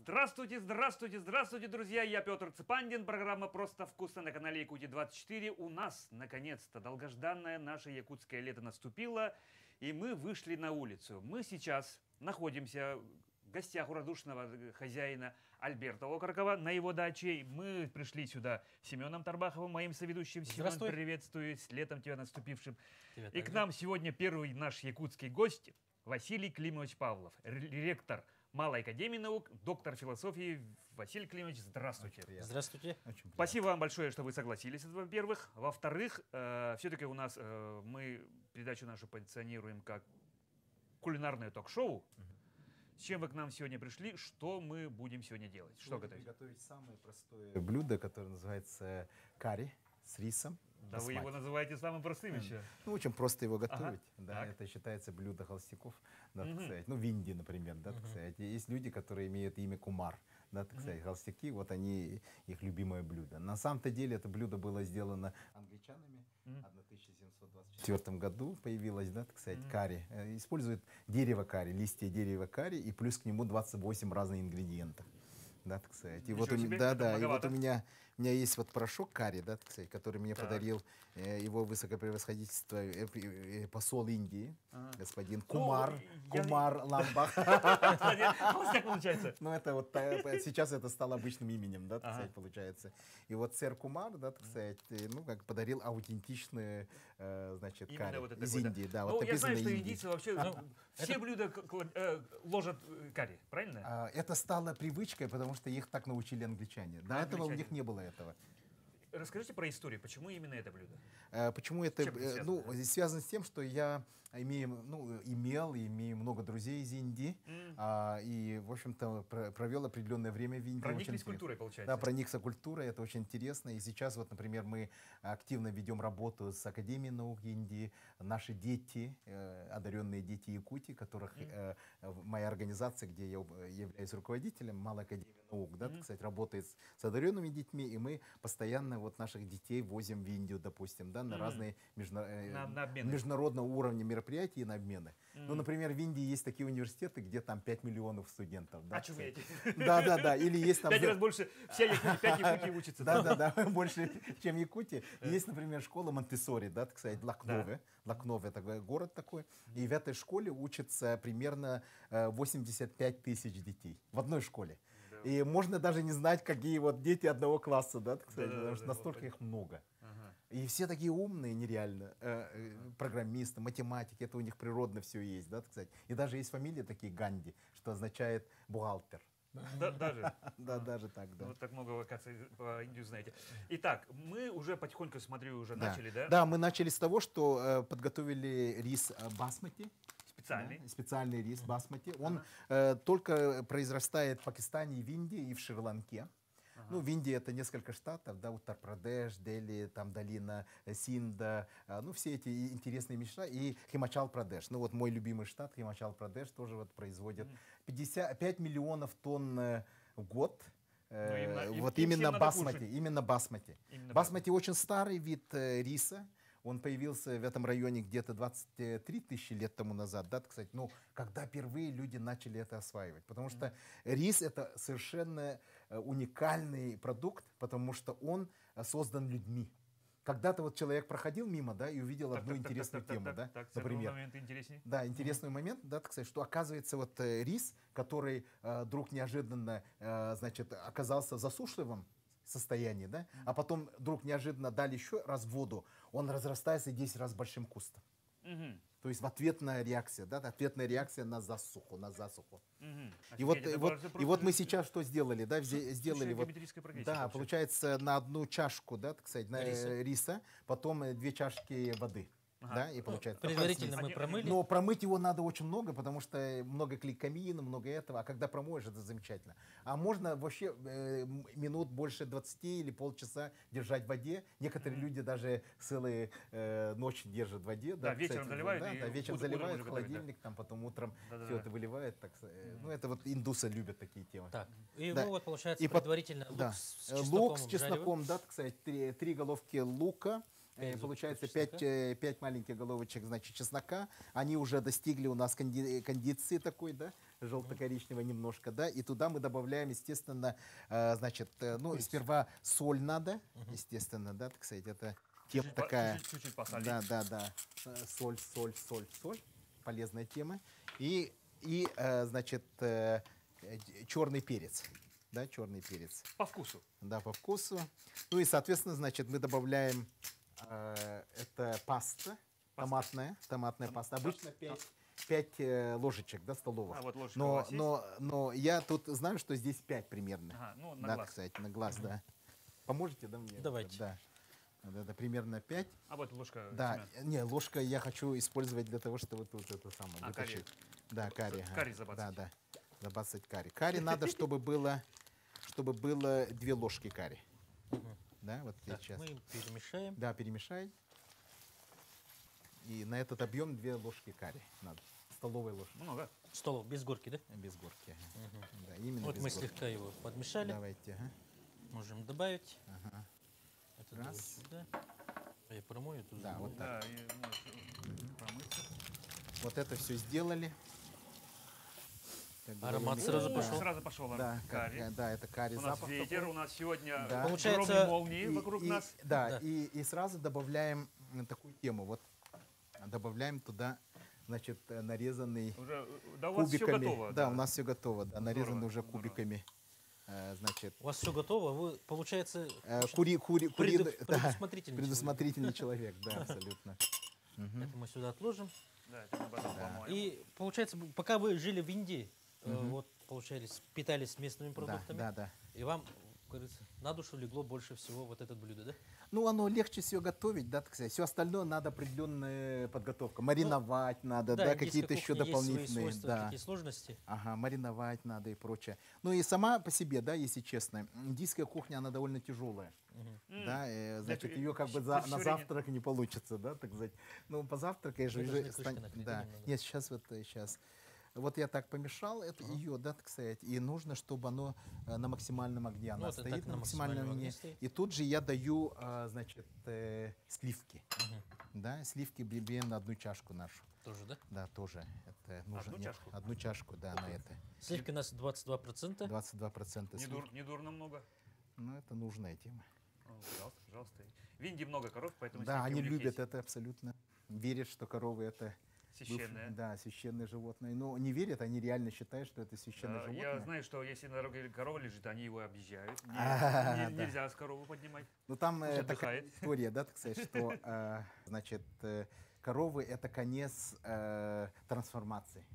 Здравствуйте, здравствуйте, здравствуйте, друзья! Я Петр Цепандин, программа «Просто вкусно» на канале Якутия-24. У нас, наконец-то, долгожданное наше якутское лето наступило, и мы вышли на улицу. Мы сейчас находимся в гостях у радушного хозяина Альберта Окорокова на его даче. Мы пришли сюда с Семеном Тарбаховым, моим соведущим. Семен, приветствую, с летом тебя наступившим. И к нам сегодня первый наш якутский гость Василий Климович Павлов, ректор Малой академии наук, доктор философии. Василий Климович, здравствуйте. Здравствуйте. Спасибо вам большое, что вы согласились, во-первых. Во-вторых, все-таки у нас мы передачу нашу позиционируем как кулинарное ток-шоу. С чем вы к нам сегодня пришли? Что мы будем сегодня делать? Что готовить? Готовить самое простое блюдо, которое называется карри с рисом. Да вы его называете самым простым еще. Ну, очень просто его готовить. Ага, да, так. это считается блюдо холостяков, да, так сказать. Ну, в Индии, например, да, так сказать. Есть люди, которые имеют имя Кумар, да, так сказать, холостяки, вот они, их любимое блюдо. На самом-то деле это блюдо было сделано англичанами. В 1724 году появилось, да, так сказать, карри. Используют дерево карри, листья дерева карри, и плюс к нему 28 разных ингредиентов. Да, так сказать. И вот, и вот у меня есть вот порошок карри, да, так сказать, который мне подарил его высокопревосходительство посол Индии, господин Кумар Ламбах. Холостяк получается. Ну, это вот сейчас это стало обычным именем, да, так сказать, получается. И вот сэр Кумар, да, так сказать, ну, как подарил аутентичную, значит, карри из Индии. Да, вот я знаю, что индийцы вообще все блюда ложат карри, правильно? Это стало привычкой, потому что их так научили англичане. До этого у них не было этого. Расскажите про историю, почему именно это блюдо? Почему это? Ну, связано с тем, что я имел и имею много друзей из Индии, и, в общем-то, провел определенное время в Индии. Прониклись культурой, получается. Да, проникся культурой, это очень интересно. И сейчас, вот, например, мы активно ведем работу с Академией наук Индии. Наши дети, одаренные дети Якутии, которых моя организация, где я являюсь руководителем, Малой академии наук, да, так сказать, работает с одаренными детьми, и мы постоянно вот наших детей возим в Индию, допустим, да, на разные международного уровня мероприятия и на обмены. Ну, например, в Индии есть такие университеты, где там 5 миллионов студентов. Да, чувствуете? Да. Или есть там... 5 раз больше, вся Якутия, 5 Якутий учатся. Да, больше, чем Якутия. Есть, например, школа Монтессори, да, так сказать, Лакнове. Лакнове — это город такой. И в этой школе учатся примерно 85 тысяч детей. В одной школе. И можно даже не знать, какие вот дети одного класса, да, так сказать, потому что настолько их много. И все такие умные, нереально, программисты, математики, это у них природно все есть, да, так сказать. И даже есть фамилии такие Ганди, что означает бухгалтер. Даже? Да, даже так, да. Вот так много, вы, оказывается, по Индию знаете. Итак, мы уже потихоньку, смотрю, уже начали, да? Да, мы начали с того, что подготовили рис басмати. Специальный рис басмати. Он только произрастает в Пакистане, в Индии и в Шри-Ланке. Ну, в Индии это несколько штатов, да, Уттар-Прадеш, Дели, там долина Синда, ну, все эти интересные места, и Химачал-Прадеш. Ну, вот мой любимый штат, Химачал-Прадеш, тоже вот производит 5 миллионов тонн в год. Вот именно басмати. Басмати очень старый вид риса. Он появился в этом районе где-то 23 тысячи лет тому назад, да, кстати, ну, когда впервые люди начали это осваивать. Потому что рис — это совершенно уникальный продукт, потому что он создан людьми. Когда-то вот человек проходил мимо, да, и увидел одну интересную тему, да, например. Да, интересный момент, да, так сказать, что оказывается вот рис, который вдруг неожиданно, значит, оказался засушливым состоянии, да, а потом вдруг неожиданно дали еще раз воду, он разрастается 10 раз большим кустом. То есть ответная реакция, да, ответная реакция на засуху, И вот мы сейчас что сделали, да, сделали вот, да, получается на одну чашку, да, так сказать, риса, потом 2 чашки воды. Да, и получается. Предварительно мы промыли. Но промыть его надо очень много, потому что много клейкамина, много этого. А когда промоешь, это замечательно. А можно вообще минут больше 20 или полчаса держать в воде. Некоторые люди даже целые ночи держат в воде. Да, вечером заливают. Да, вечером заливают в холодильник, там потом утром все это выливают. Так, ну, это вот индусы любят такие темы. Так, и вот получается предварительно лук с чесноком, да, так сказать, 3 головки лука. Получается 5 маленьких головочек, значит, чеснока. Они уже достигли у нас кондиции такой, да, желто-коричневая немножко, да, и туда мы добавляем, естественно, значит, ну, сперва соль надо, естественно, да, так сказать, это тема такая. Чуть-чуть посолить. Да. Соль, полезная тема. И значит, черный перец. Да, черный перец. По вкусу. Да, по вкусу. Ну и, соответственно, значит, мы добавляем это паста, томатная паста. Обычно 5 ложечек, да, столовых. Вот ложечка у вас есть? Но я тут знаю, что здесь 5 примерно. Ага, ну, на да, глаз. кстати, на глаз, да. Поможете, да, мне? Давайте. Да. Это примерно 5. А вот ложка. Да, Семен. не, ложка я хочу использовать для того, чтобы вот это самое карри. вытащить. Да, карри. Карри забацать. Да. Забацать карри. Карри надо, чтобы было 2 ложки карри. Да, вот Так, сейчас. мы перемешаем. Да, перемешай. И на этот объем 2 ложки карри надо. Столовой ложки. Много. Столов без горки, да? Без горки. Да, именно Вот без мы горки. слегка его подмешали. Давайте. Можем добавить. Это Раз. сюда. Я промою тут. Да, вот так. Да, и можешь помыться. Вот это все сделали. Как бы Аромат довольно- сразу Да. пошел. Сразу пошел Да, карри. да, это карри. У нас запах ветер, такой. у нас сегодня Да. Получается, гром и молнии вокруг нас. Да, Да. и сразу добавляем такую тему. Вот добавляем туда, значит, нарезанный Уже, да, у вас все кубиками. готово. Да, у нас все готово. Да, нарезанный Здорово, уже здорово. кубиками. Значит, У вас все готово, вы, получается, предусмотрительный предусмотрительный человек, да, абсолютно. Это мы сюда отложим. Да, это мы потом помоем. И получается, пока вы жили в Индии, вот, получались, питались местными продуктами, Да. и вам, как говорится, на душу легло больше всего вот это блюдо, да? Ну, оно легче всего готовить, да, так сказать. Все остальное надо определенная подготовка. Мариновать надо, да, индийская какие-то еще кухня есть свои дополнительные. свойства, Да. такие сложности. Ага, мариновать надо и прочее. Ну и сама по себе, да, если честно, индийская кухня, она довольно тяжелая. Да, значит, ее как бы для на пищеварения. завтрак не получится, да, так сказать. Ну, позавтракаешь Мы уже... должны крышкой накрыть, Да, немного. нет, сейчас. Вот я так помешал это ее, да, так сказать, и нужно, чтобы оно на максимальном огне, она вот это стоит так на на максимальном максимальном огне. огне стоит. И тут же я даю, значит, сливки. Да, сливки примерно 1 чашку нашу. Тоже, да? Да, тоже. Это нужно. Одну чашку? 1 чашку, да, на это. Сливки у нас 22%. 22% слив. Недурно много. Ну, это нужная тема. Пожалуйста, пожалуйста. В Индии много коров, поэтому Да, сливки они у них любят есть. это абсолютно. Верят, что коровы это Священные. да, священные животные. Но не верят, они реально считают, что это священное Да, животное. я знаю, что если на дороге корова лежит, они его объезжают. Да. Нельзя с корову поднимать. Ну там Пусть такая отдыхает. история, да, так сказать, что значит коровы это конец трансформации.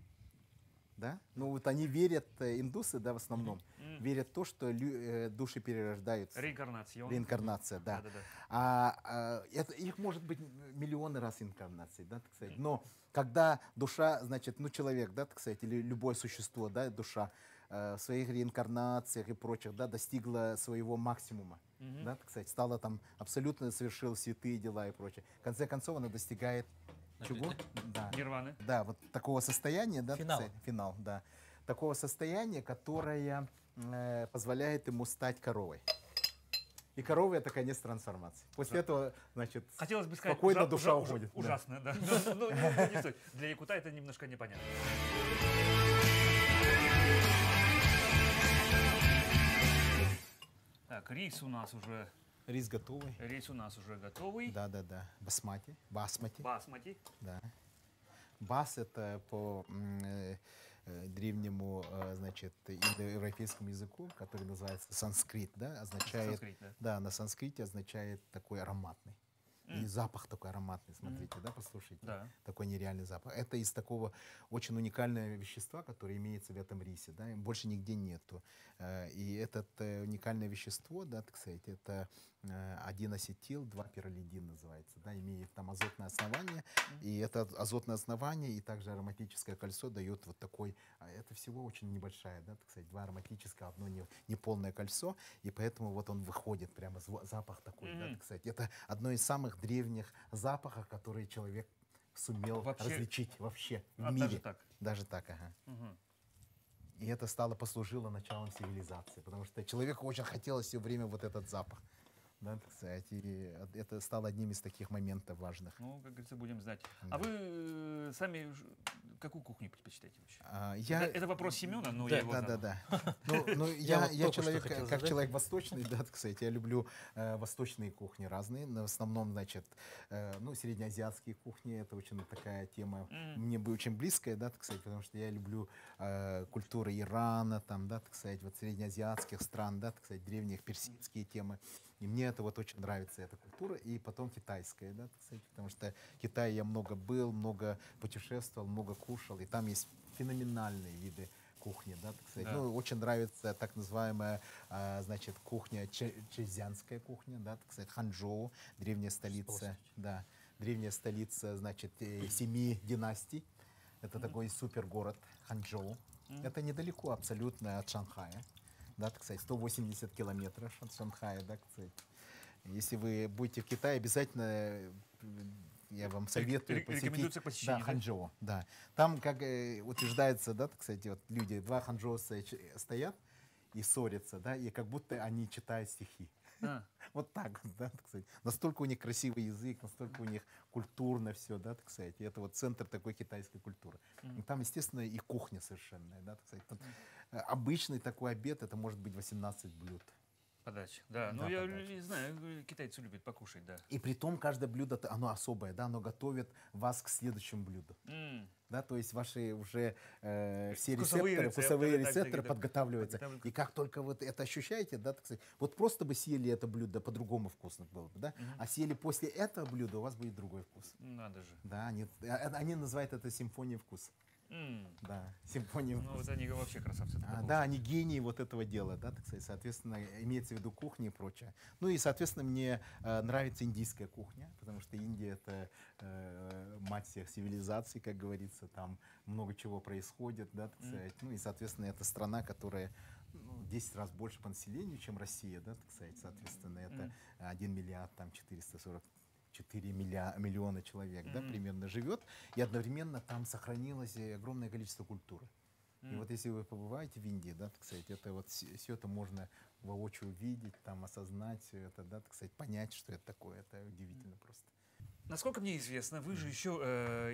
Да? Ну вот они верят, индусы, да, в основном, верят в то, что души перерождаются. Реинкарнация, да. Да. Это, их может быть миллионы раз инкарнаций, да, так сказать. Но когда душа, значит, ну человек, да, так сказать, или любое существо, да, душа в своих реинкарнациях и прочих, да, достигла своего максимума, да, так сказать, стала там абсолютно совершила святые дела и прочее. В конце концов она достигает чего? Да. Нирваны. Да, вот такого состояния, да, Финал. так сказать, финал, да, такого состояния, которое позволяет ему стать коровой. И корова это конец трансформации. После этого, значит, Хотелось бы сказать, спокойно душа уходит. Да. Ужасно, да. Ну, не суть. Для якута это немножко непонятно. Так, рис у нас уже готовый. Да. Басмати. Басмати. Да. Бас это по древнему, значит, индоевропейскому языку, который называется санскрит, да, означает, Санскрит, да. да, на санскрите означает такой ароматный. И запах такой ароматный, смотрите, да, послушайте. Да. Такой нереальный запах. Это из такого очень уникального вещества, которое имеется в этом рисе, да, и больше нигде нету. И это уникальное вещество, да, так сказать, это 1-ацетил, 2-пиролидин называется, да, имеет там азотное основание, и это азотное основание и также ароматическое кольцо дает вот такой, это всего очень небольшая, да, так сказать, 2 ароматическое, одно неполное кольцо, и поэтому вот он выходит прямо, запах такой, да, так сказать. Это одно из самых древних запахов, которые человек сумел различить вообще в мире. Даже так? Даже так, ага. И это послужило началом цивилизации, потому что человеку очень хотелось все время вот этот запах. Да, так сказать, и это стало одним из таких моментов важных. Ну, как говорится, будем знать. Да. А вы сами какую кухню предпочитаете вообще? Я... Это вопрос Семена, но Да, я его Да, задам. да, да. Ну, Я вот я только что человек, хотел как задать. человек восточный, да, так сказать, я люблю восточные кухни разные, но в основном, значит, ну, среднеазиатские кухни, это очень такая тема, мне бы очень близкая, да, так сказать, потому что я люблю культуру Ирана, там, да, так сказать, вот среднеазиатских стран, да, так сказать, древних персидские темы. И мне это вот очень нравится, эта культура, и потом китайская, да, так сказать, потому что в Китае я много был, много путешествовал, много кушал, и там есть феноменальные виды кухни, да, так сказать. Да. Ну, очень нравится так называемая, значит, кухня, чжэцзянская кухня, да, так сказать, Ханчжоу, древняя столица, да, древняя столица, значит, 7 династий. Это такой супергород Ханчжоу. Это недалеко абсолютно от Шанхая. Да, так сказать, 180 километров от Шанхая, да, так сказать. Если вы будете в Китае, обязательно я вам советую посетить. Рекомендуется к посещению, Да, да? Ханчжоу, да. Там, как утверждается, да, так сказать, вот люди, два ханчжоуса стоят и ссорятся, да, и как будто они читают стихи. А, Вот так, да, так сказать. Настолько у них красивый язык, настолько у них культурно все, да, так сказать. И это вот центр такой китайской культуры. И там, естественно, и кухня совершенная, да, так сказать. Там, обычный такой обед, это может быть 18 блюд. подача. Да, ну Да, я подача. знаю, китайцы любят покушать, да. И при том каждое блюдо, оно особое, да, оно готовит вас к следующему блюду. Да, то есть ваши уже все Вкусовые рецепторы, вкусовые рецепторы, так, рецепторы да, подготавливаются. подготавливаются. И как только вот это ощущаете, да, так сказать, вот просто бы съели это блюдо, по-другому вкусно было бы, да, а съели после этого блюда, у вас будет другой вкус. Надо же. Да, они называют это симфонией вкуса. Да, симфония Ну, вот вкуса. они вообще красавцы. Да, они гении вот этого дела, да, так сказать, соответственно, имеется в виду кухня и прочее. Ну и, соответственно, мне нравится индийская кухня, потому что Индия — это мать всех цивилизаций, как говорится, там много чего происходит, да, так сказать. Ну и, соответственно, это страна, которая 10 раз больше по населению, чем Россия, да, так сказать, соответственно, это 1 миллиард, там, 444 миллиона человек, да, примерно живет, и одновременно там сохранилось огромное количество культуры. И вот если вы побываете в Индии, да, так сказать, это вот все это можно воочию увидеть, там, осознать все это, да, так сказать, понять, что это такое, это удивительно просто. Насколько мне известно, вы же еще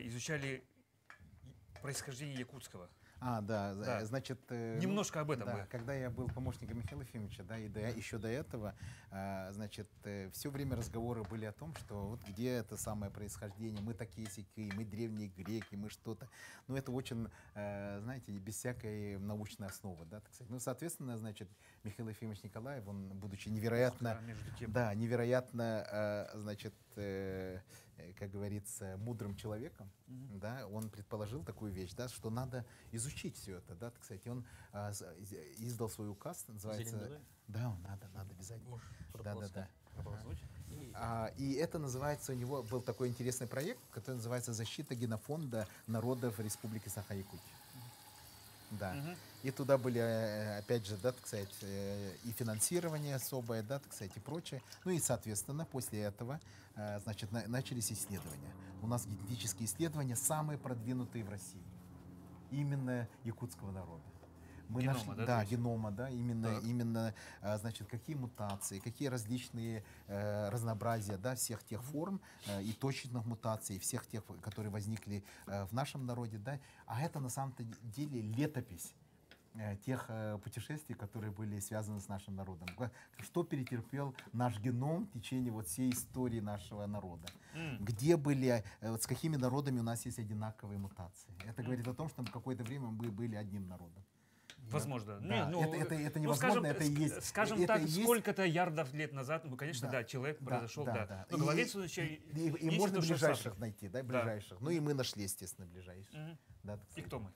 изучали происхождение якутского. Да, Да. значит... Немножко об этом Да, бы. когда я был помощником Михаила Ефимовича, да, и еще до этого, значит, все время разговоры были о том, что вот где это самое происхождение, мы такие-сякие, мы древние греки, мы что-то. Ну, это очень, знаете, без всякой научной основы, да, так сказать. Ну, соответственно, значит, Михаил Ефимович Николаев, он, будучи невероятно... Между тем. Да, невероятно, значит, как говорится, мудрым человеком, да, он предположил такую вещь, да, что надо изучить все это, да, так сказать. И он издал свой указ, называется... Зелень Да, надо обязательно. Можешь Да. Прополоснуть? И это называется, у него был такой интересный проект, который называется «Защита генофонда народов Республики Саха-Якутия». Да. И туда были, опять же, да, так сказать, и финансирование особое, да, так сказать, и прочее. Ну и, соответственно, после этого, значит, начались исследования. У нас генетические исследования самые продвинутые в России. Именно якутского народа. Мы Генома, да, то да, есть? генома, да, Так. именно, значит, какие мутации, какие различные разнообразия, да, всех тех форм и точечных мутаций, всех тех, которые возникли в нашем народе, да, а это на самом деле летопись тех путешествий, которые были связаны с нашим народом. Что перетерпел наш геном в течение вот всей истории нашего народа. Где были, вот с какими народами у нас есть одинаковые мутации. Это говорит о том, что какое-то время мы были одним народом. Возможно. Да, Не, ну, это ну, невозможно, скажем, это и есть. Скажем это так, и есть. сколько-то ярдов лет назад, ну, конечно, да, человек произошел, да. Но говорить, что И можно ближайших найти, да, ближайших. Ну и мы нашли, естественно, ближайших. Да, так И сказать. кто мы?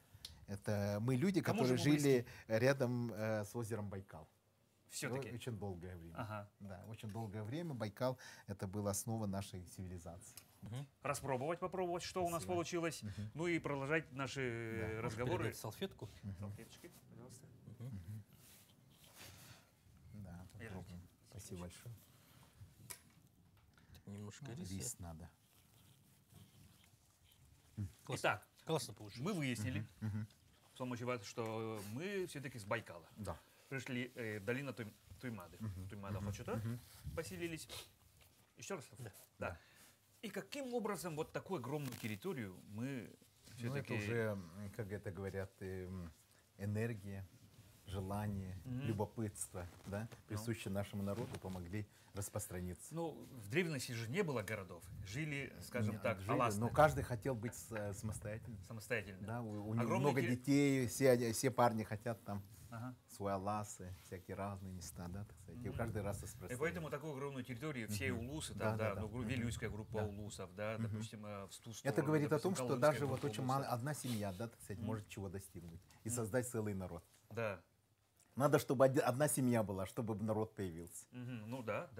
Это мы люди, Кому которые же мы жили рядом с озером Байкал. Все-таки. Очень долгое время. Ага. Да, очень долгое время Байкал — это была основа нашей цивилизации. Попробовать, что у нас Спасибо. получилось. Ну и продолжать наши Можешь разговоры. передать салфетку? Салфеточки, пожалуйста. Да, попробуем. Спасибо большое. Немножко Рис риса. надо. Итак, Классно получилось. мы выяснили с помощью вас, что мы все-таки с Байкала. Да. Прежде пришли долина Туймады. Туймада Хочута поселились. Еще раз? Да. И каким образом вот такую огромную территорию мы все-таки... Это уже, как это говорят, энергия, желание, любопытство, да, присущие нашему народу, помогли распространиться. Ну, в древности же не было городов. Жили, скажем так, аласны. Но каждый хотел быть самостоятельным. Самостоятельно. Да, у них много детей, все парни хотят там свои аласы, всякие разные места, да, так сказать. И каждый раз распространяется. И поэтому такую огромную территорию, все улусы, там, Вилюйская группа улусов, да, допустим, в ту сторону. Это говорит допустим, о том, что даже вот очень мало, одна семья, да, так сказать, может чего достигнуть и создать целый народ. Да. Надо, чтобы одна семья была, чтобы народ появился. Ну да.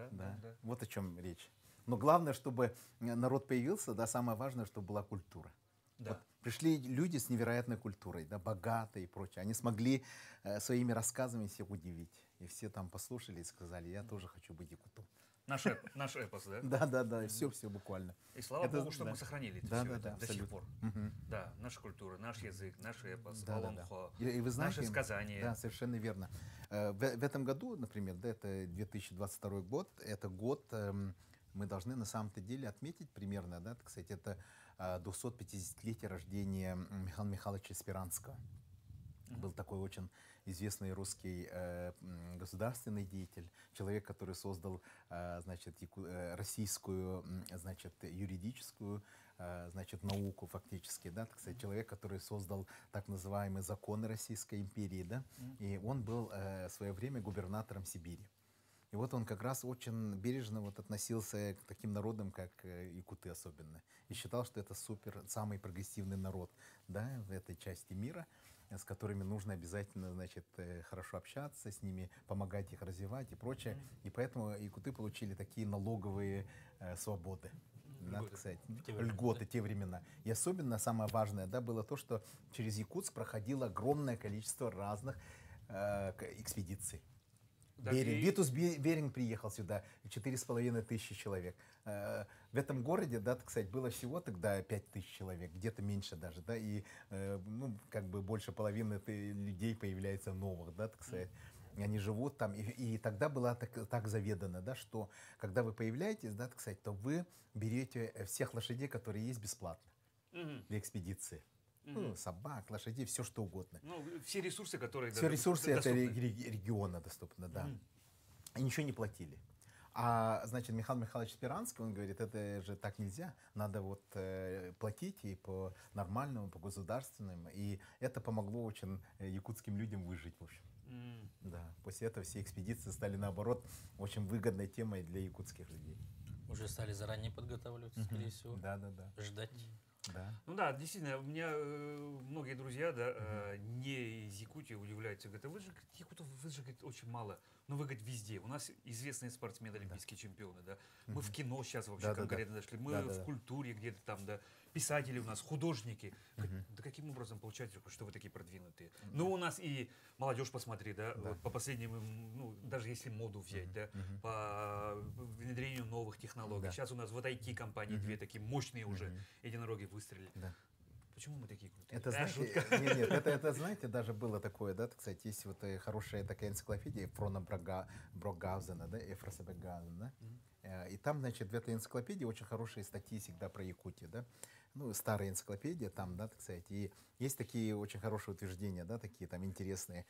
Вот о чем речь. Но главное, чтобы народ появился, да, самое важное, чтобы была культура. Да. Вот пришли люди с невероятной культурой, да, богатые и прочее. Они смогли своими рассказами всех удивить. И все там послушали и сказали, я тоже хочу быть якутом. Наш эпос, да? Да, все буквально. И слава Богу, что мы сохранили это до сих пор. Угу. Да, наша культура, наш язык, наш эпос, Алонхо, и вы знаете, наши сказания. Да, совершенно верно. В этом году, например, да, это 2022 год, это год, мы должны на самом-то деле отметить примерно, да, так сказать, это 250-летие рождения Михаила Михайловича Спиранского. Был такой очень известный русский государственный деятель, человек, который создал, значит, российскую, значит, юридическую, значит, науку фактически, да, так сказать, человек, который создал так называемые законы Российской империи, да, и он был в свое время губернатором Сибири. И вот он как раз очень бережно вот относился к таким народам, как якуты особенно, и считал, что это самый прогрессивный народ, да, в этой части мира, с которыми нужно обязательно, значит, хорошо общаться, с ними помогать их развивать и прочее. И поэтому якуты получили такие налоговые свободы. Надо сказать, льготы те времена. И особенно самое важное, да, было то, что через Якутск проходило огромное количество разных экспедиций. Витус Беринг приехал сюда, 4500 человек. В этом городе, да, так сказать, было всего тогда 5000 человек, где-то меньше даже, да, и, ну, как бы больше половины людей появляется новых, да, так сказать. И они живут там, и тогда было так заведано, да, что когда вы появляетесь, да, так сказать, то вы берете всех лошадей, которые есть, бесплатно для экспедиции. Ну, собак, лошадей, все что угодно. Ну, все ресурсы, которые все ресурсы это региона доступны, да. И ничего не платили. А, значит, Михаил Михайлович Спиранский, он говорит, это же так нельзя, надо вот платить и по нормальному, по государственному. И это помогло очень якутским людям выжить, в общем. Да. После этого все экспедиции стали, наоборот, очень выгодной темой для якутских людей. Уже стали заранее подготавливаться, скорее всего. Да. Ждать. Да. Ну да, действительно, у меня многие друзья, да, не из Якутии удивляются, говорят, вы же якутов, вы же, говорит, очень мало, но вы, говорит, везде. У нас известные спортсмены, олимпийские чемпионы, да. Мы в кино сейчас вообще конкретно дошли, мы в культуре где-то там, да. Писатели у нас, художники. Да каким образом получается, что вы такие продвинутые? Ну, у нас и молодежь, посмотри, да, вот по последним, ну, даже если моду взять, да, по внедрению новых технологий. Сейчас у нас вот IT-компании две такие мощные уже единороги выстрелили. Почему мы такие крутые? Это, знаете, нет, это, знаете, даже было такое, да, так сказать, есть вот хорошая такая энциклопедия Фрона Брогаузена, да, Эфроса Брогаузена, да, и там, значит, в этой энциклопедии очень хорошие статьи всегда про Якутию, да, ну, старая энциклопедия там, да, так сказать, и есть такие очень хорошие утверждения, да, такие там интересные.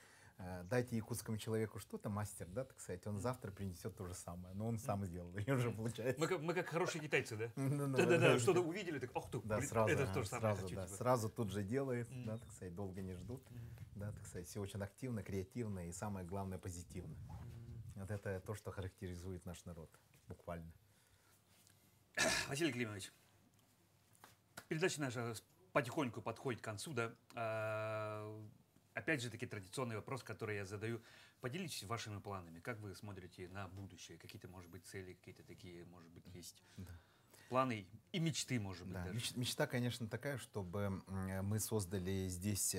Дайте якутскому человеку что-то, мастер, да, так сказать, он завтра принесет то же самое, но он сам сделал, и уже получается. Мы как хорошие китайцы, да? Да, что-то увидели, так, ах ты, это то же самое. Сразу тут же делает, да, так сказать, долго не ждут, да, так сказать, все очень активно, креативно и самое главное позитивно. Вот это то, что характеризует наш народ, буквально. Василий Климович, передача наша потихоньку подходит к концу, да. Опять же таки традиционный вопрос, который я задаю. Поделитесь вашими планами. Как вы смотрите на будущее? Какие-то, может быть, цели, какие-то такие, может быть, есть планы и мечты, может быть, даже? Мечта, конечно, такая, чтобы мы создали здесь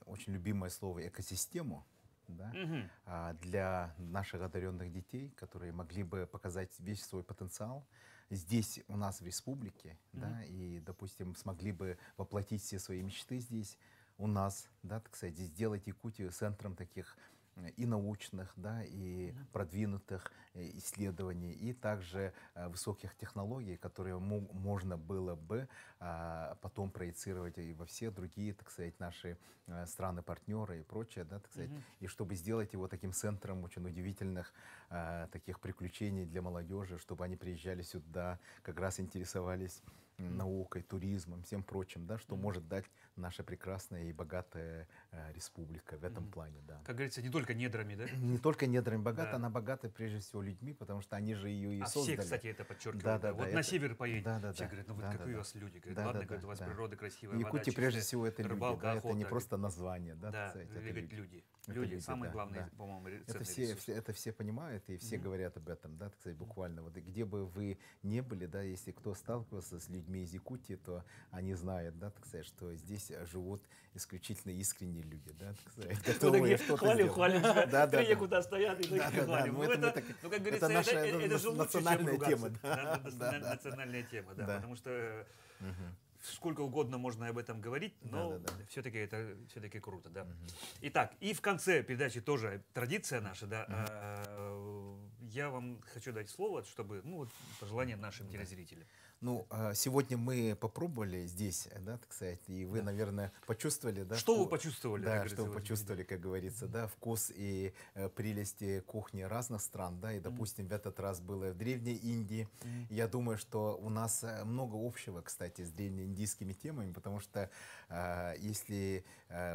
очень любимое слово экосистему, да, для наших одаренных детей, которые могли бы показать весь свой потенциал здесь у нас в республике, да, и, допустим, смогли бы воплотить все свои мечты здесь у нас, да, так сказать, сделать Якутию центром таких и научных, да, и продвинутых исследований, и также высоких технологий, которые можно было бы потом проецировать и во все другие, так сказать, наши страны-партнеры и прочее, да, так сказать, и чтобы сделать его таким центром очень удивительных таких приключений для молодежи, чтобы они приезжали сюда, как раз интересовались наукой, туризмом, всем прочим, да, что может дать наша прекрасная и богатая республика в этом плане, да. Как говорится, не только недрами, да? Не только недрами богата, Да. она богата прежде всего людьми, потому что они же ее и создали. Все, кстати, это подчеркивают. Да, да. да, Вот да, на это- север поедете, да, да, все да. говорят, ну вот Да, какие да, у вас люди. Говорят, да, ладно, да, говорят, у вас да. природа красивая, В вода Якутии чистая, прежде всего это люди, рыбалка, да, это охота. не просто название, да, Да, так сказать, это говорят, люди. люди. Это Люди, люди, самый да, главный, да. по-моему, Это ценный ресурс. это все понимают, и все говорят об этом, да, так сказать, буквально. Вот и где бы вы не были, да, если кто сталкивался с людьми из Якутии, то они знают, да, так сказать, что здесь живут исключительно искренние люди, да, так сказать, Мы готовые такие что-то хвалим, сделать. хвалим, Да, да, три да. якута стоят и Да, такие да, да. хвалим. Ну, Ну, это мы это, так- ну, как это говорится, наша это же лучше, чем национальная ругаться. тема, Да, да, да. национальная тема, да, Да. потому что сколько угодно можно об этом говорить, но Да, да, да. все-таки это все-таки круто, да. Итак, и в конце передачи тоже традиция наша, да. Я вам хочу дать слово, чтобы, ну, вот, пожелания нашим телезрителям. Ну, сегодня мы попробовали здесь, да, так сказать, и вы, наверное, почувствовали, да? Что вы почувствовали? Да, как что вы говорится, почувствовали, как говорится, да, вкус и прелести кухни разных стран, да, и, допустим, в этот раз было в Древней Индии. Я думаю, что у нас много общего, кстати, с древнеиндийскими темами, потому что если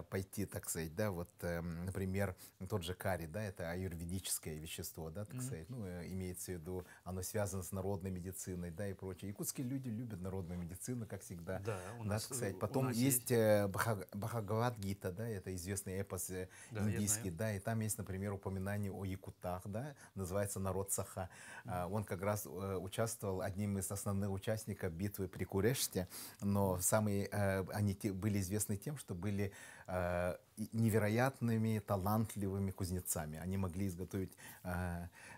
пойти, так сказать, да, вот, например, тот же карри, да, это аюрведическое вещество, да, так сказать, ну, имеется в виду, оно связано с народной медициной, да, и прочее. Якутские люди любят народную медицину, как всегда. Да, у Да, нас, так сказать. у Потом нас есть Бхагавад-гита, да, это известный эпос Да, я индийский, знаю. да, и там есть, например, упоминание о якутах, да, называется народ Саха. Он как раз участвовал, одним из основных участников битвы при Куреште, но самые, они были известны тем, что были невероятными, талантливыми кузнецами. Они могли изготовить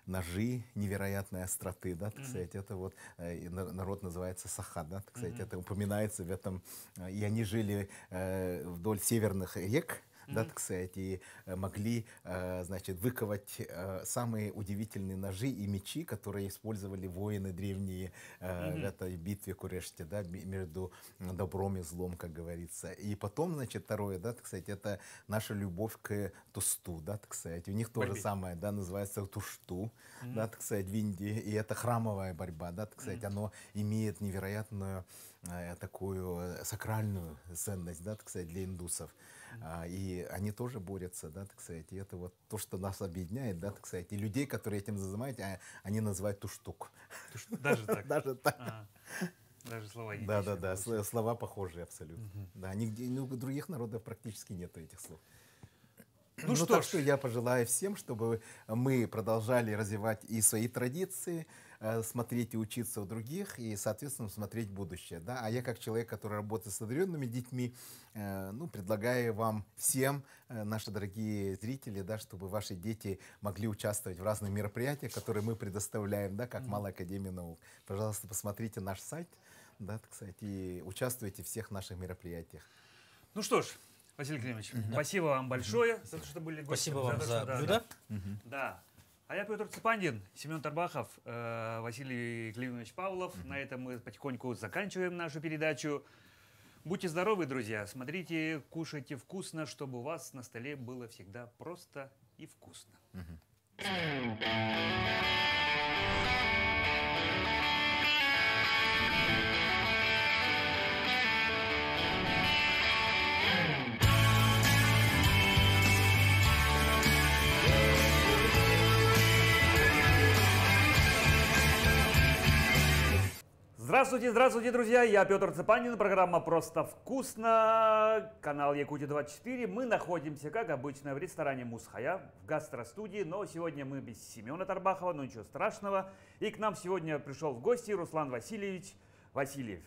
ножи невероятной остроты, да, так сказать. Это вот народ называется Саха, да, так сказать. Это упоминается в этом. И они жили вдоль северных рек, да, так сказать, и могли, значит, выковать самые удивительные ножи и мечи, которые использовали воины древние в этой битве Куреште, да, между добром и злом, как говорится. И потом, значит, второе, да, так сказать, это наша любовь к тусту, да, так сказать. У них то же Борьбе. самое, да, называется тушту, да, так сказать, в Индии. И это храмовая борьба, да, так сказать, оно имеет невероятную такую сакральную ценность, да, так сказать, для индусов. И они тоже борются, да, так сказать. И это вот то, что нас объединяет, да, так сказать. И людей, которые этим занимаются, они называют туштук. Даже так. Даже так. Даже слова не Да, да, отличные да. получились. Слова похожие абсолютно. Да, нигде, ну, у других народов практически нет этих слов. Ну что так ж. что я пожелаю всем, чтобы мы продолжали развивать и свои традиции, смотреть и учиться у других, и, соответственно, смотреть будущее. Да? А я, как человек, который работает с одаренными детьми, ну, предлагаю вам всем, наши дорогие зрители, да, чтобы ваши дети могли участвовать в разных мероприятиях, которые мы предоставляем, да, как Малая Академия Наук. Пожалуйста, посмотрите наш сайт, да, так сказать, и участвуйте в всех наших мероприятиях. Ну что ж, Василий Климович, спасибо вам большое за то, что были гостем. Спасибо вам то, за что- да, блюдо. Да. А я Петр Цепандин, Семен Тарбахов, Василий Климович Павлов. На этом мы потихоньку заканчиваем нашу передачу. Будьте здоровы, друзья. Смотрите, кушайте вкусно, чтобы у вас на столе было всегда просто и вкусно. Здравствуйте, здравствуйте, друзья! Я Петр Цепанин, программа «Просто вкусно», канал Якутия-24. Мы находимся, как обычно, в ресторане «Мусхая» в гастростудии, но сегодня мы без Семена Тарбахова, но ничего страшного. И к нам сегодня пришел в гости Руслан Васильевич Васильев.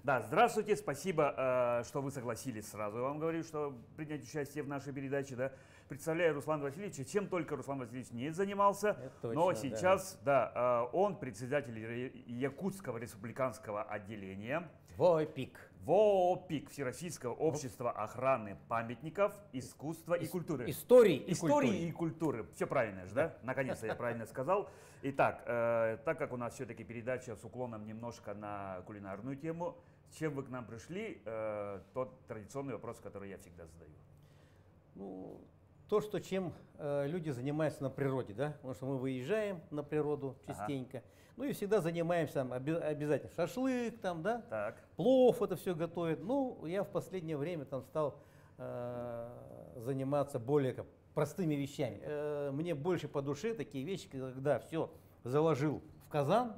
Да, здравствуйте, спасибо, что вы согласились сразу. Я вам говорю, что принять участие в нашей передаче, да. представляю Руслана Васильевича, чем только Руслан Васильевич не занимался, точно, но сейчас, да, он председатель Якутского республиканского отделения. ВОПИК. ВОПИК, Всероссийского общества охраны памятников искусства и культуры. Истории И культуры. Все правильно же, да? Наконец-то я правильно сказал. Итак, так как у нас все-таки передача с уклоном немножко на кулинарную тему, с чем вы к нам пришли, тот традиционный вопрос, который я всегда задаю. Ну, то, что чем люди занимаются на природе, да? Потому что мы выезжаем на природу частенько. Ну и всегда занимаемся там, обязательно шашлык, там, да? Так. Плов это все готовит. Ну, я в последнее время там стал заниматься более простыми вещами. Мне больше по душе такие вещи, когда все заложил в казан,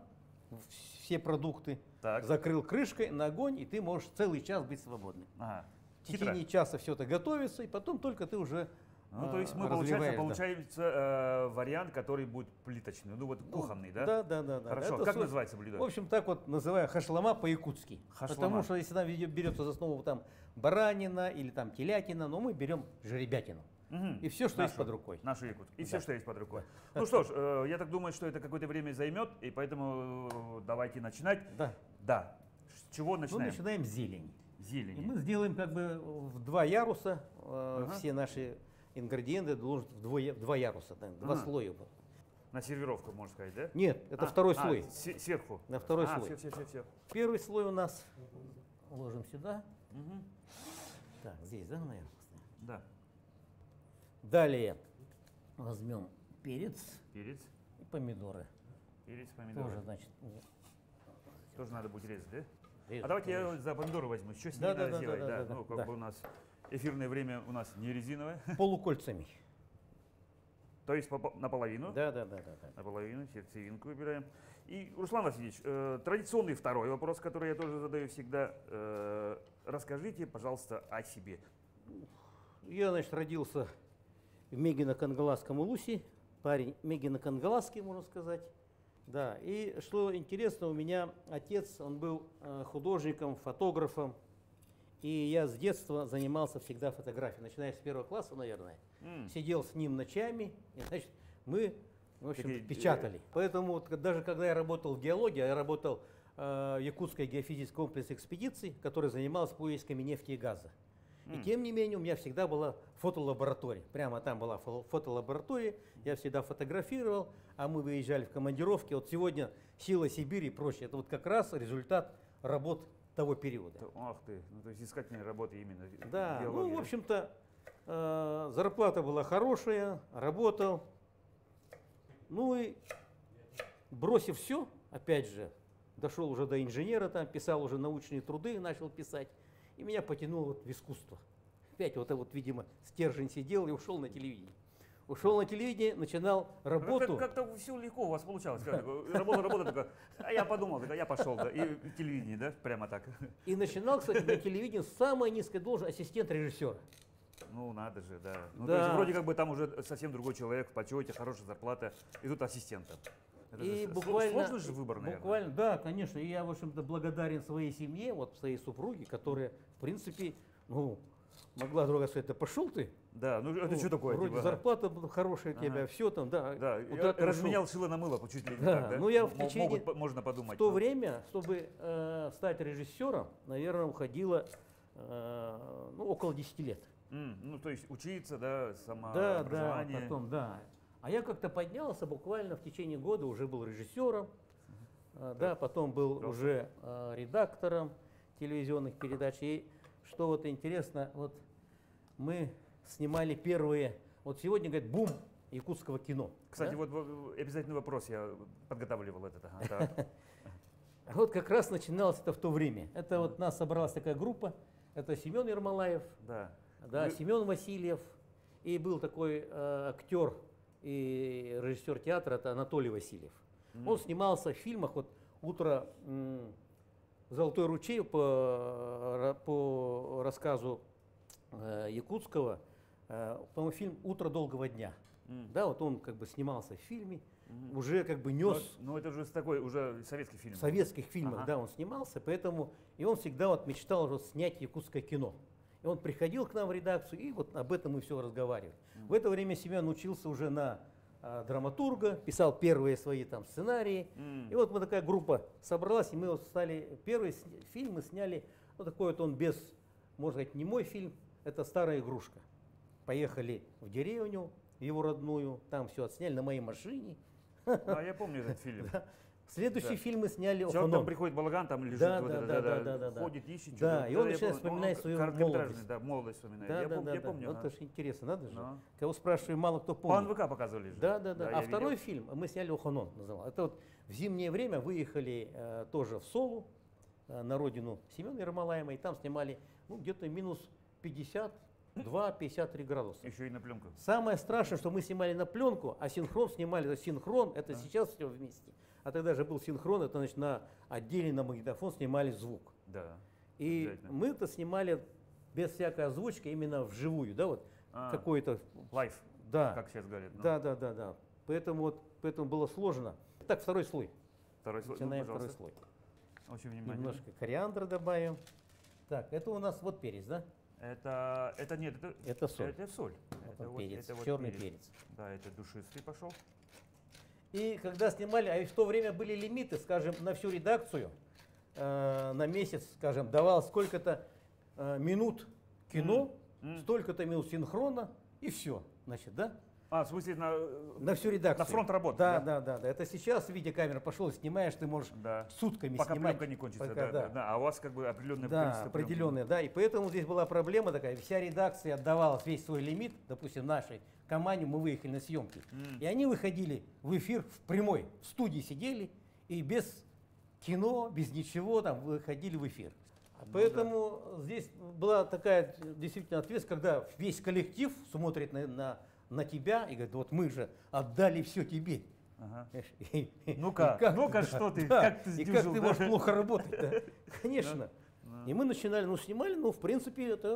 все продукты, Так. закрыл крышкой на огонь, и ты можешь целый час быть свободным. Ага. В течение часа все это готовится, и потом только ты уже Ну, то есть мы, разливаешь, получается вариант, который будет плиточный, ну вот кухонный, да? Да. Хорошо. Это Как называется блюдо? В общем, так вот называю хашлама по-якутски. Хашлама. Потому что если там берется за основу там баранина или там телятина, но мы берем жеребятину. Мгм. И все, что Нашу. есть под рукой. Нашу якутскую. И Да. все, что есть под рукой. Ну что ж, я так думаю, что это какое-то время займет, и поэтому давайте начинать. Да. Да. С чего Ну, начинаем? начинаем с зелени. И Зелени. мы сделаем как бы в 2 яруса. Ага. Все наши ингредиенты должны в 2 яруса, да, 2 Ага. слоя. На сервировку, можно сказать, да? Нет, это второй слой. Сверху. На второй слой. Все. Первый слой у нас ложим сюда. Мгм. Так, здесь, да, наверное? Да. Далее возьмем перец Перец. и помидоры. Перец, помидоры. Тоже, значит, Тоже надо будет резать, да? резать, А давайте я конечно. за помидоры возьму. Что с ними Да, надо да, сделать? да, Ну, как да. бы у нас эфирное время у нас не резиновое. Полукольцами. То есть наполовину. Да. Наполовину, сердцевинку выбираем. И, Руслан Васильевич, традиционный второй вопрос, который я тоже задаю всегда. Расскажите, пожалуйста, о себе. Я, значит, родился в Мегино-Кангаласском Улусе. Парень Мегино-Кангаласский, можно сказать. Да, и что интересно, у меня отец, он был художником, фотографом. И я с детства занимался всегда фотографией, начиная с 1 класса, наверное. Сидел с ним ночами, и, значит, мы, в общем, Такие, печатали. Поэтому вот, даже когда я работал в геологии, я работал в Якутской геофизической комплексе экспедиции, который занимался поисками нефти и газа. И тем не менее у меня всегда была фотолаборатория. Прямо там была фотолаборатория, я всегда фотографировал, а мы выезжали в командировки. Вот сегодня «Сила Сибири» и прочее, это вот как раз результат работ того периода. Ах ты, ну, то есть искательные работы именно. Да, геологии, ну, в общем-то, зарплата была хорошая, работал. Ну и бросив все, опять же, дошел уже до инженера, там писал уже научные труды, начал писать. И меня потянуло вот в искусство. Опять вот, видимо, стержень сидел и ушел на телевидение. Ушел на телевидение, начинал работу. Как-то все легко у вас получалось. Работа такая. А я подумал, я пошел, да. И телевидение, да, прямо так. И начинал, кстати, на телевидении с самой низкой должности ассистент режиссера. Ну, надо же, да. Ну, Да. то есть, вроде как бы там уже совсем другой человек, в почете, хорошая зарплата, и тут ассистента. Это И же буквально, сложный же выбор, наверное. буквально, да, конечно. И я, в общем-то, благодарен своей семье, вот своей супруге, которая, в принципе, ну, могла другая сказать, да пошел ты. Да, ну это Ну, что такое? Вроде типа, зарплата была хорошая у тебя, Ага. все там, да. Да, куда я ты разменял шило на мыло, чуть ли не Да, так, да? ну я в течение- Можно подумать. В то ну. время, чтобы стать режиссером, наверное, уходило ну, около 10 лет. Ну, то есть учиться, да, Да, самообразование. потом, да. А я как-то поднялся, буквально в течение года уже был режиссером, да, потом был Классно. уже редактором телевизионных передач. И что вот интересно, вот мы снимали первые, вот сегодня, говорит, бум якутского кино. Кстати, да? вот обязательный вопрос я подготавливал этот. Ага, так. А вот как раз начиналось это в то время. Это вот нас собралась такая группа, это Семен Ермолаев, Да. да, Вы- Семен Васильев, и был такой актер и режиссер театра, это Анатолий Васильев. Он снимался в фильмах вот «Утро Золотой ручей» по рассказу Якутского, по-моему, фильм «Утро долгого дня». Да, вот он как бы снимался в фильме, уже как бы нес Ну, это же такой уже советский фильм. в советских фильмах, Ага. да, он снимался, поэтому и он всегда вот мечтал вот снять якутское кино. И он приходил к нам в редакцию, и вот об этом мы все разговаривали. В это время Семен учился уже на драматурга, писал первые свои там сценарии. И вот мы такая группа собралась, и мы вот стали, первый фильм мы сняли, вот такой вот он без, можно сказать, не мой фильм, это «Старая игрушка». Поехали в деревню, его родную, там все отсняли на моей машине. А я помню этот фильм. Следующий фильм мы сняли Человек «Охоном». там приходит балаган, там лежит, Да, вот да, это, да, да. ходит, ищет. Да, что-то. и он я начинает помню, вспоминать свою короткометражный, молодость. да, молодость вспоминает. Да, Я да, да, помню, да. ага. Это же интересно, надо же. Ну. Кого спрашиваю, мало кто По помнит. НВК показывали же. Да, да, да. я А второй видел. фильм мы сняли «Охонон» называл. Это вот в зимнее время выехали тоже в Солу, на родину Семена Ермолаева, и там снимали ну, где-то минус 52-53 градуса. Еще и на пленку. Самое страшное, что мы снимали на пленку, а синхрон снимали. Это синхрон, это сейчас все вместе. А тогда же был синхрон, это значит на отдельный на магнитофон снимали звук. Да. И Обязательно. мы это снимали без всякой озвучки, именно вживую, да, вот какой-то. Лайф, Да. как сейчас говорят. ну. Да. Поэтому было сложно. Так, второй слой. Второй слой. Ну, Начинаем второй пожалуйста. слой. Очень внимательно. Немножко кориандра добавим. Так, это у нас вот перец, да? Это нет, Это соль. Это соль. Это вот- перец, это вот черный перец. Да, это душистый пошел. И когда снимали, а ведь в то время были лимиты, скажем, на всю редакцию, на месяц, скажем, давалось сколько-то минут кино, столько-то минут синхрона, и все, значит, да? А, в смысле, На всю редакцию. на фронт работы, Да, да? да. Это сейчас видеокамера пошел, снимаешь, ты можешь Да. сутками Пока снимать. пленка не кончится, пока, да. А у вас как бы определенное Да, количество пленки. определенная, да. И поэтому здесь была проблема такая. Вся редакция отдавала весь свой лимит, допустим, нашей команде, мы выехали на съемки. И они выходили в эфир в прямой, в студии сидели и без кино, без ничего там выходили в эфир. Поэтому здесь была такая действительно ответственность, когда весь коллектив смотрит на тебя и говорит, вот мы же отдали все тебе. Ага. И Ну-ка, как ну-ка, ты, что ты, да, как ты и сдюжил, как ты да? можешь плохо работать, да? Конечно. Да. И мы начинали, ну, снимали, ну, в принципе, это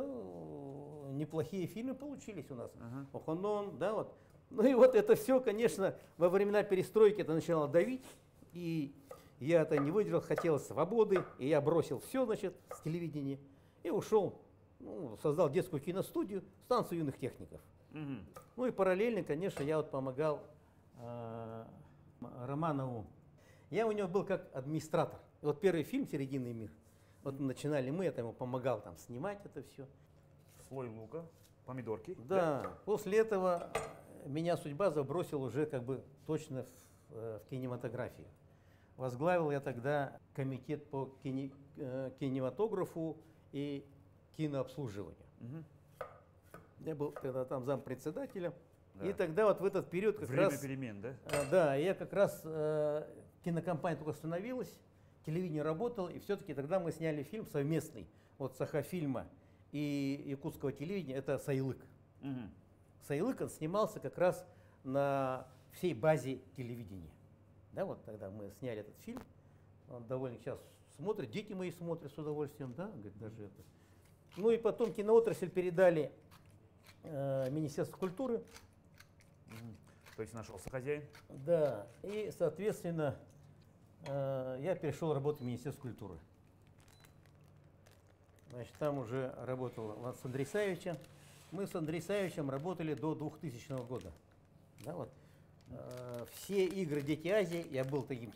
неплохие фильмы получились у нас. Ага. «Охонон», да, вот. Ну и вот это все, конечно, во времена перестройки это начинало давить, и я это не выдержал, хотелось свободы, и я бросил все, значит, с телевидения, и ушел, ну, создал детскую киностудию, станцию юных техников. Мгм. Ну и параллельно, конечно, я вот помогал Романову. Я у него был как администратор. И вот первый фильм «Серединный мир», вот начинали мы, я там ему помогал там снимать это все. Слой лука, помидорки. Да, после этого меня судьба забросила уже как бы точно в кинематографию. Возглавил я тогда комитет по кинематографу и кинообслуживанию. Мгм. Я был тогда там зампредседателя. Да. И тогда вот в этот период как Время раз... перемен, да? Да, я как раз, кинокомпания только становилась, телевидение работало, и все-таки тогда мы сняли фильм совместный, вот Сахафильма и якутского телевидения, это «Сайлык». Мгм. «Сайлык» он снимался как раз на всей базе телевидения. Да, вот тогда мы сняли этот фильм, он довольно сейчас смотрит, дети мои смотрят с удовольствием, да, говорит, даже это. Ну и потом киноотрасль передали Министерству культуры. Мгм. То есть нашелся хозяин. Да, и, соответственно, я перешел работать в Министерство культуры. Значит, там уже работал с Андреем Савичем. Мы с Андреем Савичем работали до 2000 года. Да, вот. Все игры «Дети Азии», я был таким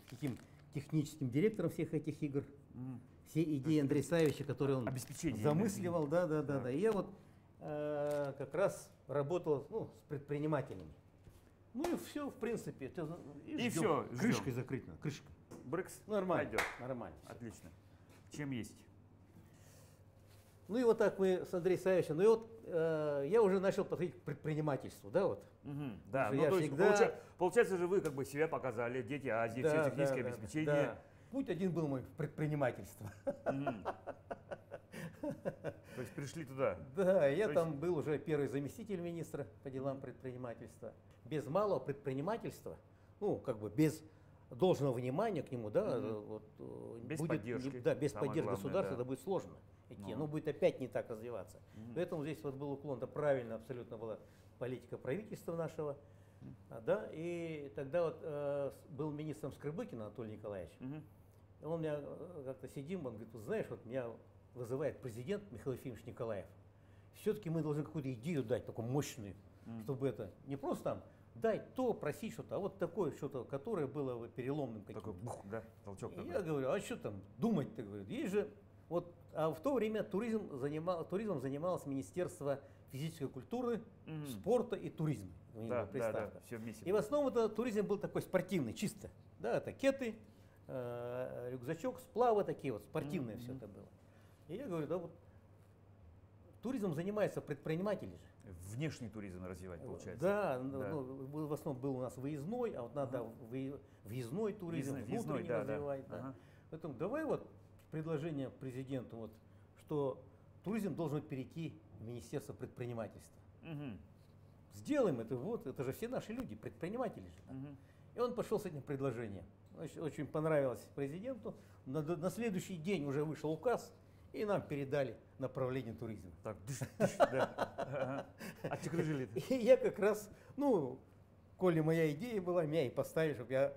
техническим директором всех этих игр. Мгм. Все идеи Андрея Савича, которые он Обеспечение. замысливал, да. Да. И я вот как раз работал с предпринимателями. Ну и все, в принципе. И ждем. всё, ждем. Крышкой закрыто, крышкой. Брикс. Нормально, Пойдет. нормально. Отлично. Чем есть? Ну и вот так мы с Андреем Савичем, ну и вот я уже начал подходить к предпринимательству, да, вот. Мгм. Да, что ну я то есть всегда- получается же вы как бы себя показали, Дети Азии, все Да, техническое да, обеспечение. да. Путь один был мой в предпринимательство. Мгм. То есть пришли туда. Да, я То там есть- был уже первый заместитель министра по делам предпринимательства. Без малого предпринимательства, ну, как бы без должного внимания к нему, да, Мгм. вот, Без будет, поддержки, да, без самое поддержки главное, государства да. это будет сложно идти, Ну. оно будет опять не так развиваться. Мгм. Поэтому здесь вот был уклон, да, правильно абсолютно была политика правительства нашего, да, и тогда вот был министром Скрыбыкин Анатолий Николаевич. Мгм. И он меня как-то сидим, он говорит, вот знаешь, вот меня вызывает президент Михаил Ефимович Николаев. все-таки мы должны какую-то идею дать, такую мощную, чтобы это не просто там дать то, просить что-то, а вот такое что-то, которое было бы переломным каким-то. Такой бух, да, толчок И такой. я говорю, а что там думать-то, говорю, есть же, вот, а в то время туризмом занималось Министерство физической культуры, спорта и туризма. У них была приставка. Все вместе. И в основном это туризм был такой спортивный, чисто. Да, это кеты, рюкзачок, сплавы такие вот, спортивное все это было. И я говорю, да вот, туризмом занимаются предприниматели же. Внешний туризм развивать, получается. Да, ну, в основном был у нас выездной, а вот надо въездной туризм, внутренний развивать. Да. Ага. Поэтому давай вот предложение президенту, вот, что туризм должен перейти в Министерство предпринимательства. Мгм. Сделаем это, вот, это же все наши люди, предприниматели же. Мгм. И он пошел с этим предложением. Очень понравилось президенту. На следующий день уже вышел указ, и нам передали направление туризма. Так, да. Ага. Оттекрыжили. И я как раз, ну, коли моя идея была, меня и поставили, чтобы я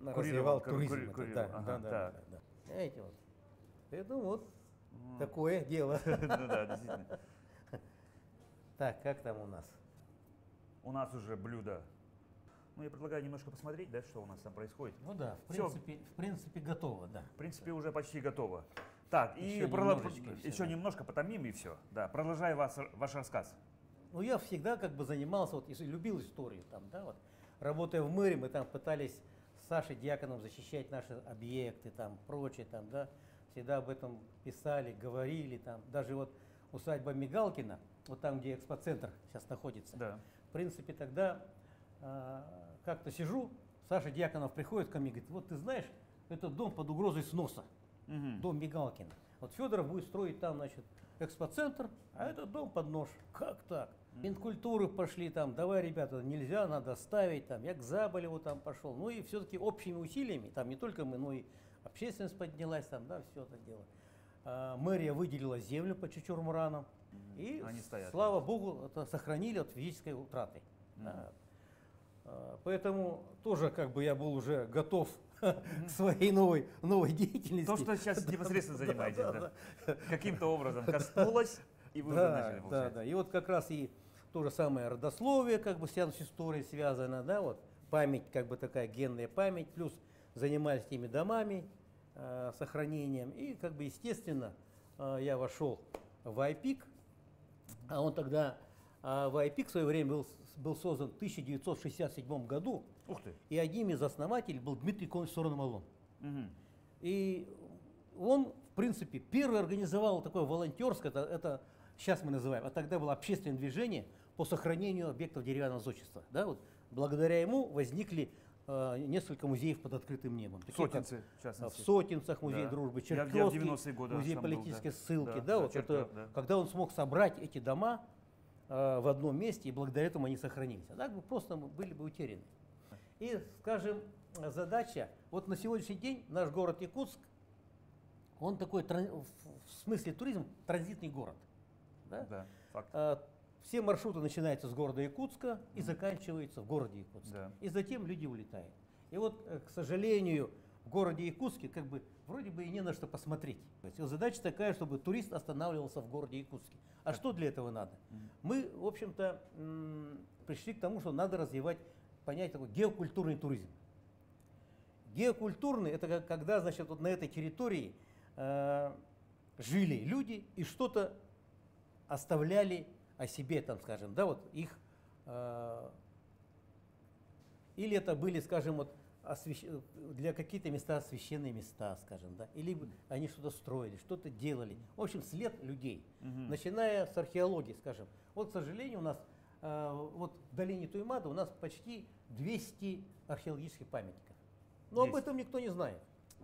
развивал туризм. Да, Ага, да. Знаете, вот. Это вот такое дело. Ну да, действительно. Так, как там у нас? У нас уже блюдо. Ну, я предлагаю немножко посмотреть, да, что у нас там происходит. Ну да, Всё. в принципе готово, да. В принципе, уже почти готово. Так, Еще и немножечко всё, еще да. немножко потомим и все. Да, продолжай ваш рассказ. Ну, я всегда как бы занимался, вот, любил историю там, да, вот. Работая в мэрии, мы там пытались с Сашей Дьяконовым защищать наши объекты, там, прочее, там, да. Всегда об этом писали, говорили, там. Даже вот усадьба Мигалкина, вот там, где экспоцентр сейчас находится. Да. В принципе, тогда как-то сижу, Саша Дьяконов приходит ко мне и говорит, вот ты знаешь, этот дом под угрозой сноса, Мгм. дом Мигалкина. Вот Федоров будет строить там, значит, экспоцентр, а этот дом под нож. Как так? Минкультуры пошли там, давай, ребята, нельзя, надо ставить там. Я к Заболеву там пошел. Ну и все-таки общими усилиями, там не только мы, но и общественность поднялась там, да, все это дело. Мэрия выделила землю по Чучурмуранам. И, Они стоят. слава богу, это сохранили от физической утраты. Да. Поэтому тоже как бы я был уже готов к своей новой деятельности. То, что сейчас непосредственно Да, занимаетесь, да, да. Каким-то образом коснулось, и вы уже начали, да, получается. да. И вот как раз и то же самое родословие, как бы с историей связано, да, вот память, как бы такая генная память, плюс занимались теми домами, сохранением. И как бы естественно я вошел в IPIC, а он тогда, в IPIC в свое время был создан в 1967 году, Ух ты. и одним из основателей был Дмитрий Иконович Сорон-Малон. Мгм. И он, в принципе, первый организовал такое волонтерское, это сейчас мы называем, а тогда было общественное движение по сохранению объектов деревянного зодчества. Да, вот, благодаря ему возникли несколько музеев под открытым небом. Такие как, Сотенцы, в частности. в Сотенцах музей Да. дружбы, Я в Черкёвский 90-е годы музей там был, политической да. ссылки. Да, Да, да, вот Черкёв, это, да. когда он смог собрать эти дома в одном месте, и благодаря этому они сохранились. А так бы просто были бы утеряны. И, скажем, задача, вот на сегодняшний день наш город Якутск, он такой, в смысле туризм, транзитный город. Да? Да, факт. Все маршруты начинаются с города Якутска и заканчиваются в городе Якутске. Да. И затем люди улетают. И вот, к сожалению, в городе Якутске как бы вроде бы и не на что посмотреть. То есть задача такая, чтобы турист останавливался в городе Якутске. А что для этого надо? Мы, в общем-то, пришли к тому, что надо развивать понятие такой геокультурный туризм. Геокультурный – это когда, значит, вот на этой территории жили люди и что-то оставляли о себе, там, скажем, да, вот их, или это были, скажем, вот для какие-то места священные места, скажем, да, или они что-то строили, что-то делали. В общем, след людей, начиная с археологии, скажем. Вот, к сожалению, у нас вот в долине Туймада у нас почти 200 археологических памятников. Но об этом никто не знает.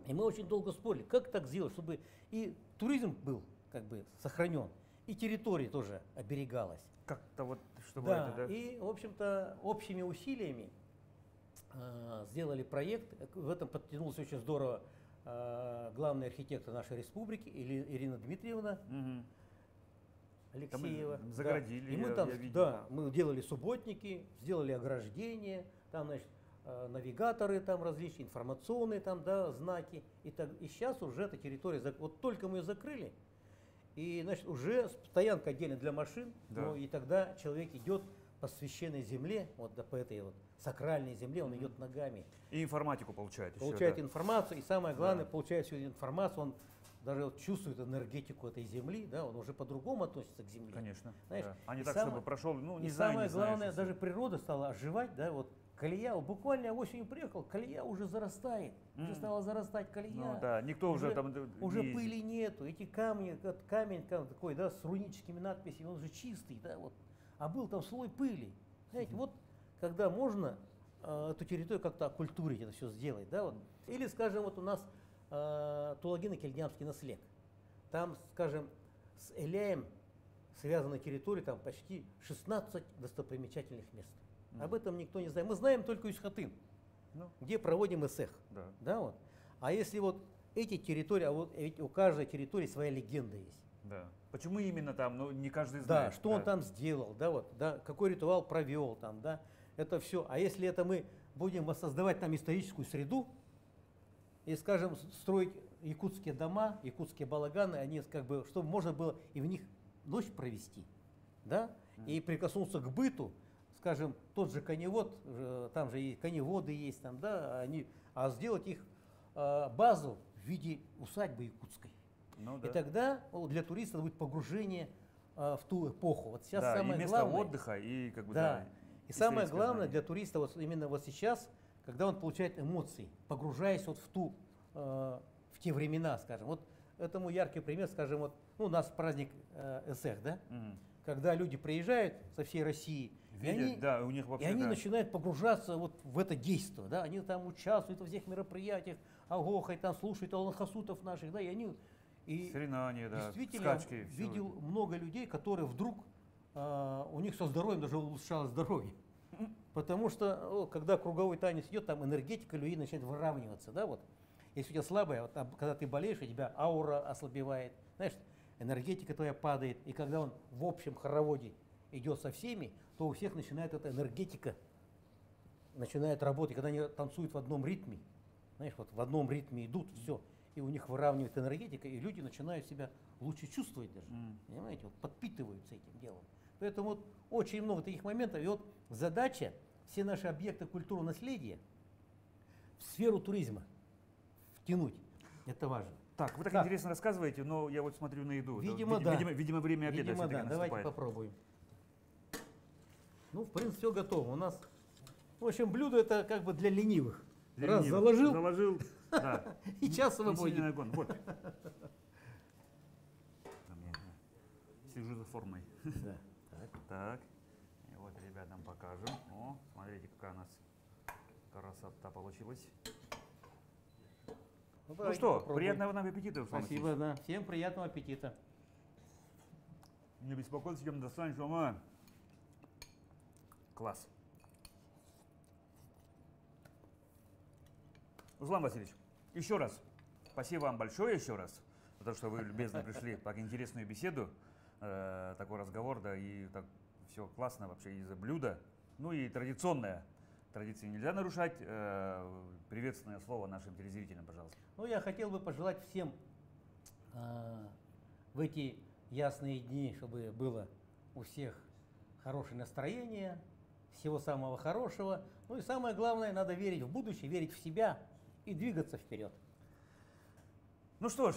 И мы очень долго спорили, как так сделать, чтобы и туризм был как бы сохранен, и территория тоже оберегалась. Как-то вот, чтобы Да, это, да? и, в общем-то, общими усилиями сделали проект. В этом подтянулся очень здорово главный архитектор нашей республики Ирина Дмитриевна Мгм. Алексеева. Там загородили, И мы я там, видел. да, мы делали субботники, сделали ограждение, там, значит, навигаторы там различные, информационные там, да, знаки. И сейчас уже эта территория, вот только мы ее закрыли, И, значит, уже стоянка отдельно для машин, Да. ну, и тогда человек идет по священной земле, вот да, по этой вот сакральной земле, он идет ногами. И информатику получает еще. Получает да. информацию, и самое главное, Да. получая всю эту информацию, он даже вот чувствует энергетику этой земли, да, он уже по-другому относится к земле. Конечно. Знаешь, Да. А не и так, самое- чтобы прошел, ну, не И знаю, самое не знаю, главное, что даже природа стала оживать, да, вот колея, вот буквально я осенью приехал, колея уже зарастает, уже стала зарастать колея. Ну да, никто уже там Уже не ездит. пыли нету, эти камни, камень такой, да, с руническими надписями, он же чистый, да, вот, а был там слой пыли. Знаете, вот когда можно эту территорию как-то окультурить, это все сделать, да, вот. Или, скажем, вот у нас Тулагино-Кельдянский наслед. Там, скажем, с Эляем связана территория, там почти 16 достопримечательных мест. Об этом никто не знает. Мы знаем только Исхатын, Ну, где проводим эсэх. да. Да, вот. А если вот эти территории, а вот ведь у каждой территории своя легенда есть. Да. Почему именно там? Ну, не каждый Да, знает. что он там сделал, да, вот, да, какой ритуал провел там, да, это все. А если это мы будем воссоздавать там историческую среду и, скажем, строить якутские дома, якутские балаганы, они как бы, чтобы можно было и в них ночь провести, да, и прикоснуться к быту, скажем, тот же коневод, там же и коневоды есть там, да, а сделать их базу в виде усадьбы якутской. Ну, И да. тогда для туристов будет погружение в ту эпоху. Вот сейчас Да, самое и место главное. отдыха, и как бы, Да. И самое историческое главное знание. для туриста вот именно вот сейчас, когда он получает эмоции, погружаясь вот в те времена, скажем. Вот этому яркий пример, скажем, вот ну, у нас праздник эсэх, да, Мгм. когда люди приезжают со всей России, Видят, да, у них и вообще, они да. начинают погружаться вот в это действие, да, они там участвуют во всех мероприятиях, агохой там слушают аллахасутов наших, да, и они Соревнования, да, действительно скачки. всё видел это. много людей, которые вдруг у них со здоровьем даже улучшалось здоровье. Потому что, когда круговой танец идет, там энергетика людей начинает выравниваться, да, вот. Если у тебя слабая, вот, когда ты болеешь, у тебя аура ослабевает, знаешь, энергетика твоя падает, и когда он в общем хороводе идет со всеми, то у всех начинает эта энергетика, начинает работать, когда они танцуют в одном ритме, знаешь, вот в одном ритме идут, все, и у них выравнивает энергетика, и люди начинают себя лучше чувствовать даже, понимаете, вот подпитываются этим делом. Поэтому вот очень много таких моментов, и вот задача все наши объекты культурного наследия в сферу туризма втянуть, это важно. Так, вы так Так. интересно рассказываете, но я вот смотрю на еду. Видимо, да. Видимо, время обеда Видимо, все-таки да, давайте наступает. попробуем. Ну, в принципе, все готово. У нас, в общем, блюдо это как бы для ленивых. Для Раз ленивых. заложил, Заложил, да. и час Не свободен. сильный огонь. Вот. Там я слежу за формой. Да. Так. Так. И вот ребятам покажем. О, смотрите, какая у нас красота получилась. Ну давайте что, попробуем. приятного нам аппетита, Руслан Спасибо, да. Всем приятного аппетита. Не беспокойтесь, чем достанешь, мама. Класс. Руслан Васильевич, еще раз спасибо вам большое еще раз, потому что вы любезно пришли так интересную беседу, такой разговор, да, и так все классно вообще из-за блюда. Ну и традиционная. Традиции нельзя нарушать. Приветственное слово нашим телезрителям, пожалуйста. Ну, я хотел бы пожелать всем в эти ясные дни, чтобы было у всех хорошее настроение, всего самого хорошего. Ну и самое главное, надо верить в будущее, верить в себя и двигаться вперед. Ну что ж,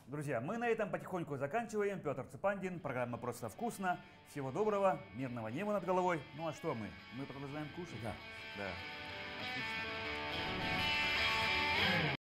друзья, мы на этом потихоньку заканчиваем. Петр Цепандин, программа «Просто вкусно». Всего доброго, мирного неба над головой. Ну а что мы? Мы продолжаем кушать. Да. Да. Отлично.